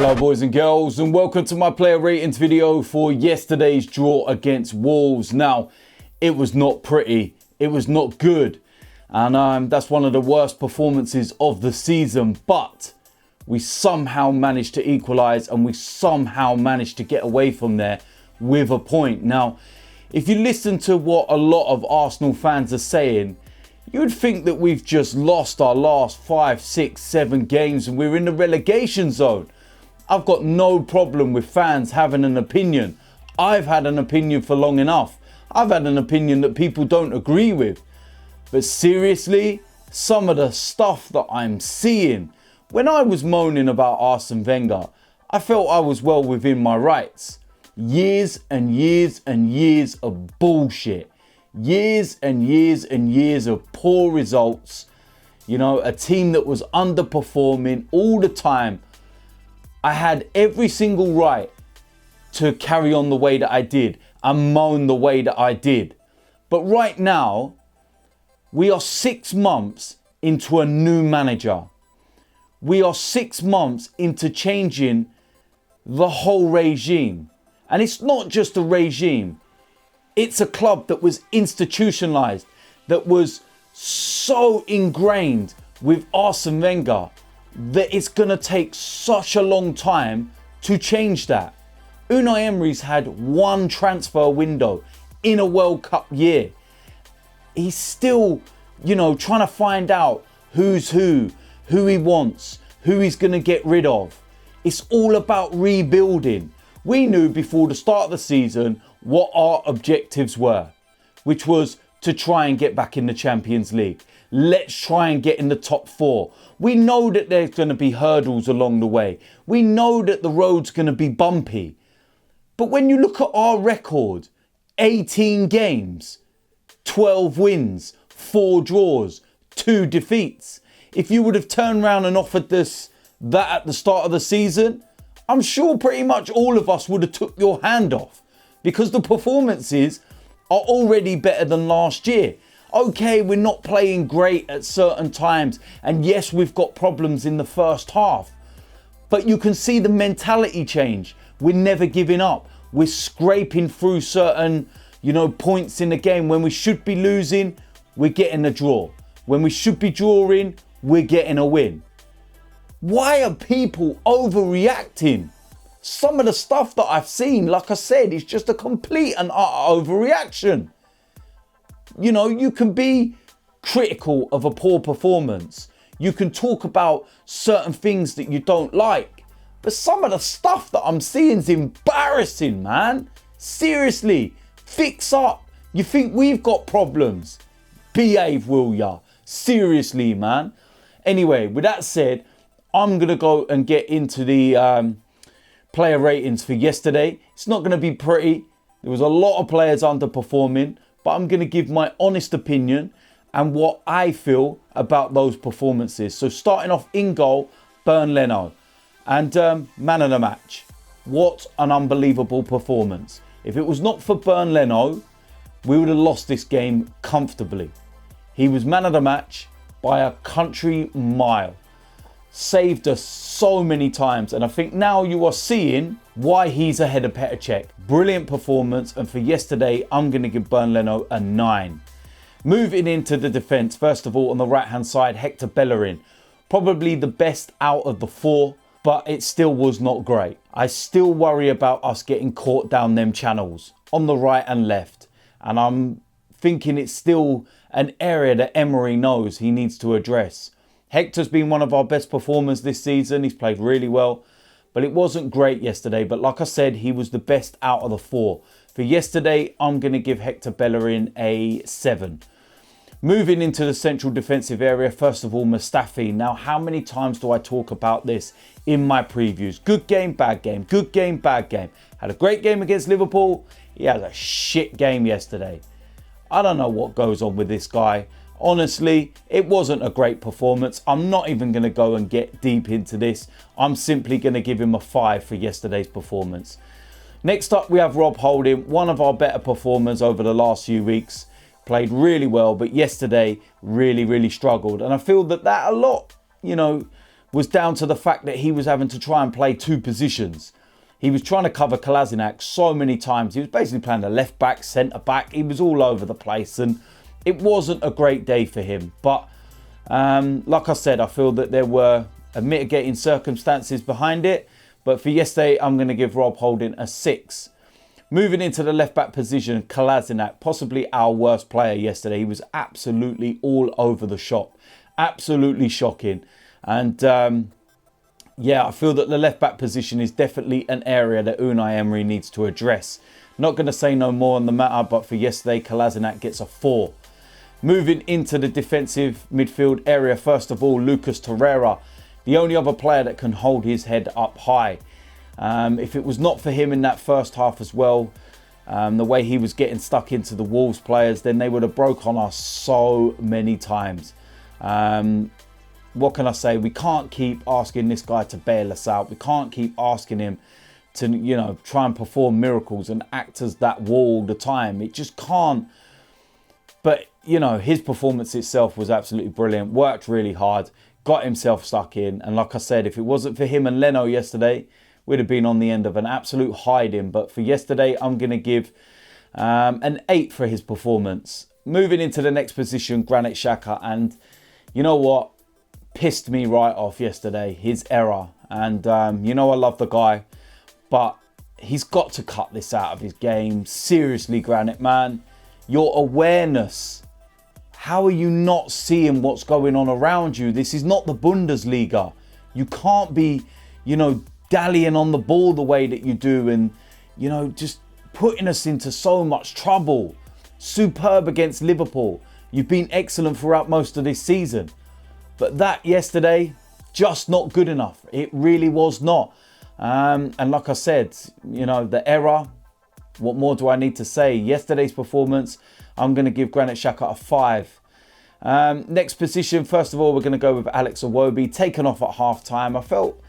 Hello boys and girls, and welcome to my player ratings video for yesterday's draw against Wolves. Now, it was not pretty, it was not good, and that's one of the worst performances of the season, but we somehow managed to equalise and we somehow managed to get away from there with a point. Now, if you listen to what a lot of Arsenal fans are saying, you would think that we've just lost our last 5, 6, 7 games and we're in the relegation zone. I've got no problem with fans having an opinion. I've had an opinion for long enough. I've had an opinion that people don't agree with. But seriously, some of the stuff that I'm seeing, when I was moaning about Arsene Wenger, I felt I was well within my rights. Years and years and years of bullshit. Years and years and years of poor results. You know, a team that was underperforming all the time. I had every single right to carry on the way that I did and moan the way that I did. But right now, we are 6 months into a new manager. We are 6 months into changing the whole regime. And it's not just a regime. It's a club that was institutionalized, that was so ingrained with Arsene Wenger that it's going to take such a long time to change that. Unai Emery's had one transfer window in a World Cup year. He's still, trying to find out who's who he wants, who he's going to get rid of. It's all about rebuilding. We knew before the start of the season what our objectives were, which was to try and get back in the Champions League. Let's try and get in the top 4. We know that there's going to be hurdles along the way. We know that the road's going to be bumpy. But when you look at our record, 18 games, 12 wins, 4 draws, 2 defeats. If you would have turned around and offered that at the start of the season, I'm sure pretty much all of us would have took your hand off, because the performances are already better than last year. Okay, we're not playing great at certain times, and yes, we've got problems in the first half, but you can see the mentality change. We're never giving up. We're scraping through certain, points in the game. When we should be losing, we're getting a draw. When we should be drawing, we're getting a win. Why are people overreacting? Some of the stuff that I've seen, like I said, is just a complete and utter overreaction. You can be critical of a poor performance. You can talk about certain things that you don't like. But some of the stuff that I'm seeing is embarrassing, man. Seriously, fix up. You think we've got problems? Behave, will ya? Seriously, man. Anyway, with that said, I'm going to go and get into the player ratings for yesterday. It's not going to be pretty. There was a lot of players underperforming, but I'm going to give my honest opinion and what I feel about those performances. So starting off in goal, Leno. And man of the match. What an unbelievable performance. If it was not for Leno, we would have lost this game comfortably. He was man of the match by a country mile. Saved us so many times, and I think now you are seeing why he's ahead of Cech. Brilliant performance, and for yesterday I'm going to give Leno a 9. Moving into the defence, first of all on the right hand side, Bellerin. Probably the best out of the 4, but it still was not great. I still worry about us getting caught down them channels on the right and left, and I'm thinking it's still an area that Emery knows he needs to address. Hector's been one of our best performers this season. He's played really well, but it wasn't great yesterday. But like I said, he was the best out of the 4. For yesterday, I'm going to give Bellerin a 7. Moving into the central defensive area, first of all, Mustafi. Now, how many times do I talk about this in my previews? Good game, bad game. Good game, bad game. Had a great game against Liverpool. He had a shit game yesterday. I don't know what goes on with this guy. Honestly, it wasn't a great performance. I'm not even going to go and get deep into this. I'm simply going to give him a 5 for yesterday's performance. Next up, we have Rob Holding, one of our better performers over the last few weeks. Played really well, but yesterday really struggled. And I feel that a lot, was down to the fact that he was having to try and play two positions. He was trying to cover Kolasinac so many times. He was basically playing a left back, centre back. He was all over the place, and it wasn't a great day for him. But like I said, I feel that there were mitigating circumstances behind it. But for yesterday, I'm going to give Rob Holding a 6. Moving into the left back position, Kolasinac, possibly our worst player yesterday. He was absolutely all over the shop. Absolutely shocking. And yeah, I feel that the left back position is definitely an area that Unai Emery needs to address. Not going to say no more on the matter, but for yesterday, Kolasinac gets a 4. Moving into the defensive midfield area, first of all, Lucas Torreira, the only other player that can hold his head up high. If it was not for him in that first half as well, the way he was getting stuck into the Wolves players, then they would have broke on us so many times. What can I say? We can't keep asking this guy to bail us out. We can't keep asking him to, you know, try and perform miracles and act as that wall all the time. It just can't. But, you know, his performance itself was absolutely brilliant. Worked really hard. Got himself stuck in. And like I said, if it wasn't for him and Leno yesterday, we'd have been on the end of an absolute hiding. But for yesterday, I'm going to give an 8 for his performance. Moving into the next position, Granite Shocker. And you know what? Pissed me right off yesterday, his error. And you know I love the guy, but he's got to cut this out of his game. Seriously, Granite, man. Your awareness. How are you not seeing what's going on around you? This is not the Bundesliga. You can't be, you know, dallying on the ball the way that you do and, you know, just putting us into so much trouble. Superb against Liverpool. You've been excellent throughout most of this season. But that yesterday, just not good enough. It really was not. And like I said, you know, the error, what more do I need to say? Yesterday's performance, I'm going to give Granite Shocker a 5. Next position, first of all, we're going to go with Alex Iwobi, taken off at half-time. I felt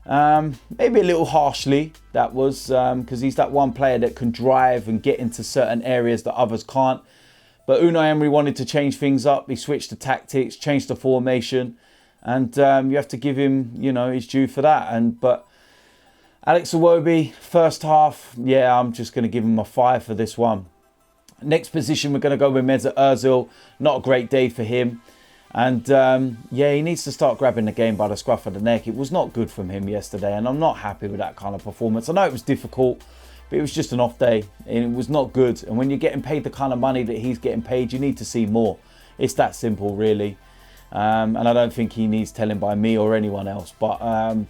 maybe a little harshly, that was, because he's that one player that can drive and get into certain areas that others can't. But Unai Emery wanted to change things up. He switched the tactics, changed the formation. And you have to give him, you know, his due for that. But Alex Iwobi, first half, yeah, I'm just going to give him a 5 for this one. Next position, we're going to go with Mesut Ozil. Not a great day for him. And yeah, he needs to start grabbing the game by the scruff of the neck. It was not good from him yesterday. And I'm not happy with that kind of performance. I know it was difficult. But it was just an off day and it was not good. And when you're getting paid the kind of money that he's getting paid, you need to see more. It's that simple, really. And I don't think he needs telling by me or anyone else. But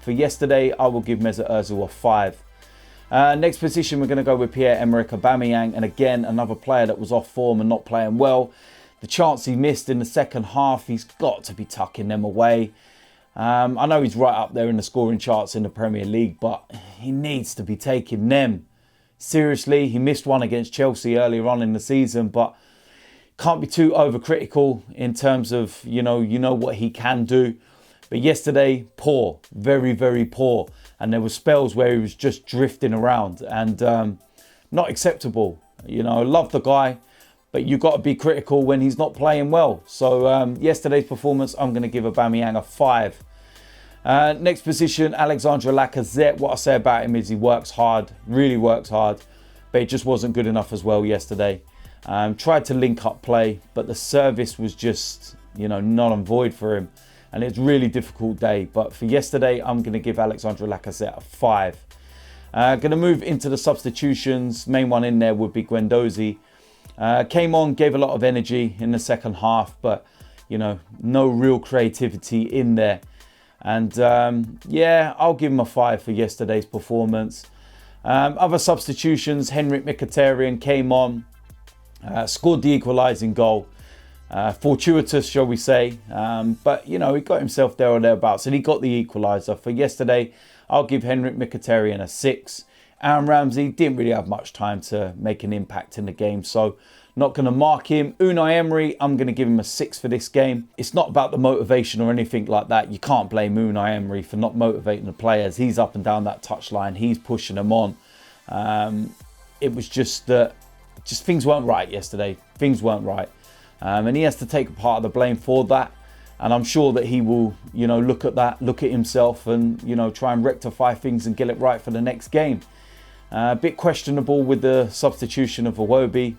for yesterday, I will give Mesut Ozil a 5. Next position, we're going to go with Pierre-Emerick Aubameyang. And again, another player that was off form and not playing well. The chance he missed in the second half, he's got to be tucking them away. I know he's right up there in the scoring charts in the Premier League, but he needs to be taking them. Seriously, he missed one against Chelsea earlier on in the season, but can't be too overcritical in terms of, you know what he can do. But yesterday, poor, very, very poor. And there were spells where he was just drifting around and not acceptable. You know, love the guy, but you've got to be critical when he's not playing well. So yesterday's performance, I'm going to give Aubameyang a 5. Next position, Alexandre Lacazette. What I say about him is he works hard, really works hard, but it just wasn't good enough as well yesterday. Tried to link up play, but the service was just, you know, null and void for him. And it's a really difficult day. But for yesterday, I'm going to give Alexandre Lacazette a 5. Going to move into the substitutions. Main one in there would be Guendouzi. Came on, gave a lot of energy in the second half, but, you know, no real creativity in there. And yeah, I'll give him a 5 for yesterday's performance. Other substitutions, Henrik Mkhitaryan came on, scored the equalising goal. Fortuitous, shall we say. But, you know, he got himself there or thereabouts and he got the equaliser. For yesterday, I'll give Henrik Mkhitaryan a 6. Aaron Ramsey didn't really have much time to make an impact in the game, so not going to mark him. Unai Emery, I'm going to give him a 6 for this game. It's not about the motivation or anything like that. You can't blame Unai Emery for not motivating the players. He's up and down that touchline. He's pushing them on. It was just that things weren't right yesterday. Things weren't right. And he has to take a part of the blame for that. And I'm sure that he will, you know, look at that, look at himself and, you know, try and rectify things and get it right for the next game. A bit questionable with the substitution of Iwobi.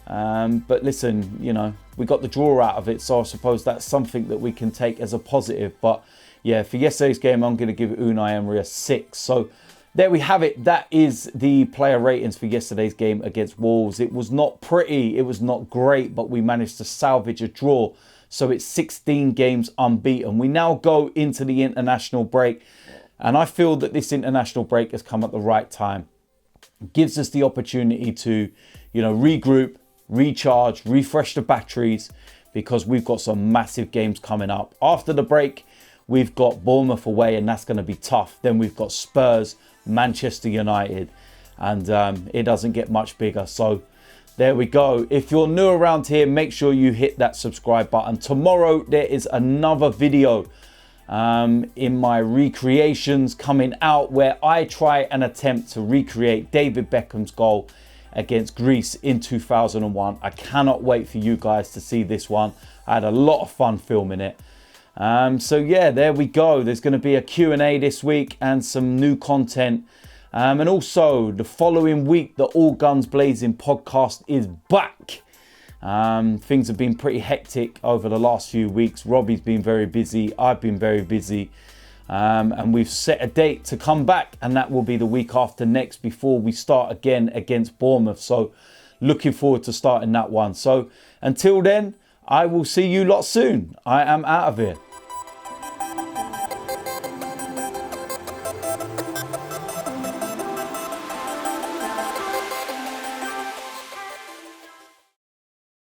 But listen, you know, we got the draw out of it. So I suppose that's something that we can take as a positive. But yeah, for yesterday's game, I'm going to give Unai Emery a 6. So there we have it. That is the player ratings for yesterday's game against Wolves. It was not pretty. It was not great, but we managed to salvage a draw. So it's 16 games unbeaten. We now go into the international break. And I feel that this international break has come at the right time. It gives us the opportunity to, you know, regroup, recharge, refresh the batteries, because we've got some massive games coming up. After the break, we've got Bournemouth away, and that's going to be tough. Then we've got Spurs, Manchester United, and it doesn't get much bigger. So there we go. If you're new around here, make sure you hit that subscribe button. Tomorrow, there is another video in my recreations coming out where I try and attempt to recreate David Beckham's goal against Greece in 2001. I cannot wait for you guys to see this one. I had a lot of fun filming it. So yeah, there we go. There's going to be a Q&A this week and some new content. And also, the following week, the All Guns Blazing podcast is back. Things have been pretty hectic over the last few weeks. Robbie's been very busy. I've been very busy. And we've set a date to come back, and that will be the week after next before we start again against Bournemouth. So looking forward to starting that one. So until then, I will see you lot soon. I am out of here.